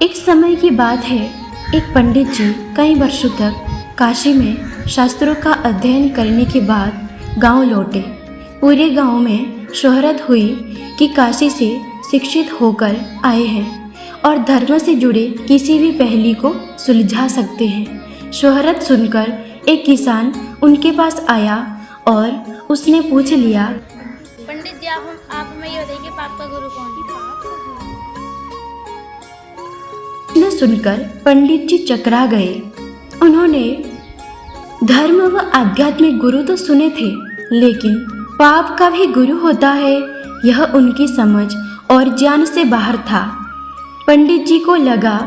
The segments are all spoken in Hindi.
एक समय की बात है, एक पंडित जी कई वर्षों तक काशी में शास्त्रों का अध्ययन करने के बाद गांव लौटे। पूरे गांव में शोहरत हुई कि काशी से शिक्षित होकर आए हैं और धर्म से जुड़े किसी भी पहेली को सुलझा सकते हैं। शोहरत सुनकर एक किसान उनके पास आया और उसने पूछ लिया, पंडित जी आप हमें ये बताइए कि पाप का गुरु कौन है? न सुनकर पंडित जी चकरा गए। उन्होंने धर्म व आध्यात्मिक गुरु तो सुने थे, लेकिन पाप का भी गुरु होता है, यह उनकी समझ और ज्ञान से बाहर था। पंडित जी को लगा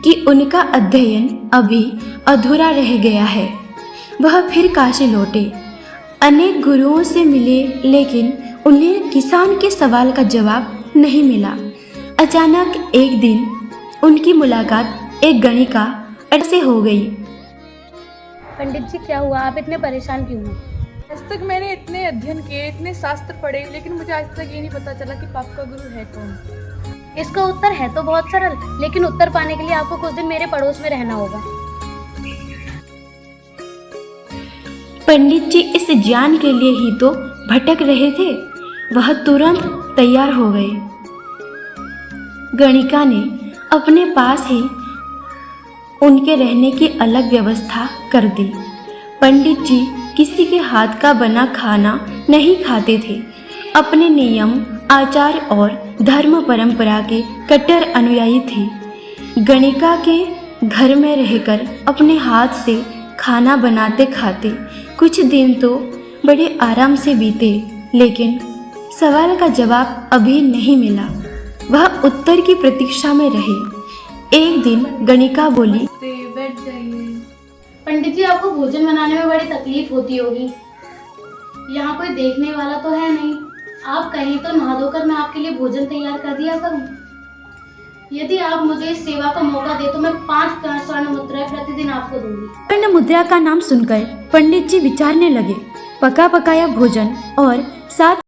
कि उनका अध्ययन अभी अधूरा रह गया है। वह फिर काशी लौटे, अनेक गुरुओं से मिले, लेकिन उन्हें किसान के सवाल का जवाब नहीं मिला। अचानक एक दिन उनकी मुलाकात एक गणिका से हो गई। पंडित जी क्या हुआ, आप इतने परेशान क्यों हैं? आज तक मैंने इतने अध्ययन किए, इतने शास्त्र पढ़े, लेकिन मुझे आज तक ये नहीं पता चला कि पाप का गुरु है कौन। इसका उत्तर है तो बहुत सरल, लेकिन उत्तर पाने के लिए आपको कुछ दिन मेरे पड़ोस में रहना होगा। पंडित जी इस ज्ञान के लिए ही तो भटक रहे थे। वह तुरंत तैयार हो गए। गणिका ने अपने पास ही उनके रहने की अलग व्यवस्था कर दी। पंडित जी किसी के हाथ का बना खाना नहीं खाते थे। अपने नियम, आचार और धर्म परंपरा के कट्टर अनुयायी थे। गणिका के घर में रहकर अपने हाथ से खाना बनाते खाते कुछ दिन तो बड़े आराम से बीते, लेकिन सवाल का जवाब अभी नहीं मिला। वह उत्तर की प्रतीक्षा में रहे। एक दिन गणिका बोली, बैठ जाइए। पंडित जी आपको भोजन बनाने में बड़ी तकलीफ होती होगी। यहाँ कोई देखने वाला तो है नहीं। आप कहें तो नहा धोकर मैं आपके लिए भोजन तैयार कर दिया करूँ। यदि आप मुझे इस सेवा का मौका दे तो मैं 5 स्वर्ण मुद्राएं प्रतिदिन आपको दूंगी। स्वर्ण मुद्रा का नाम सुनकर पंडित जी विचारने लगे। पका पकाया भोजन और साथ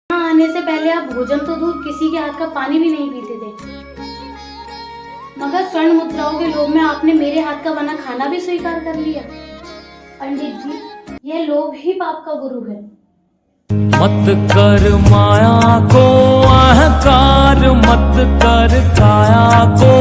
यहाँ आने से पहले आप भोजन तो दूर किसी के हाथ का पानी भी नहीं पीते थे, मगर स्वर्ण मुद्राओं के लोभ में आपने मेरे हाथ का बना खाना भी स्वीकार कर लिया। पंडित जी यह लोभ ही पाप का गुरु है। मत कर माया को अहंकार, मत कर काया को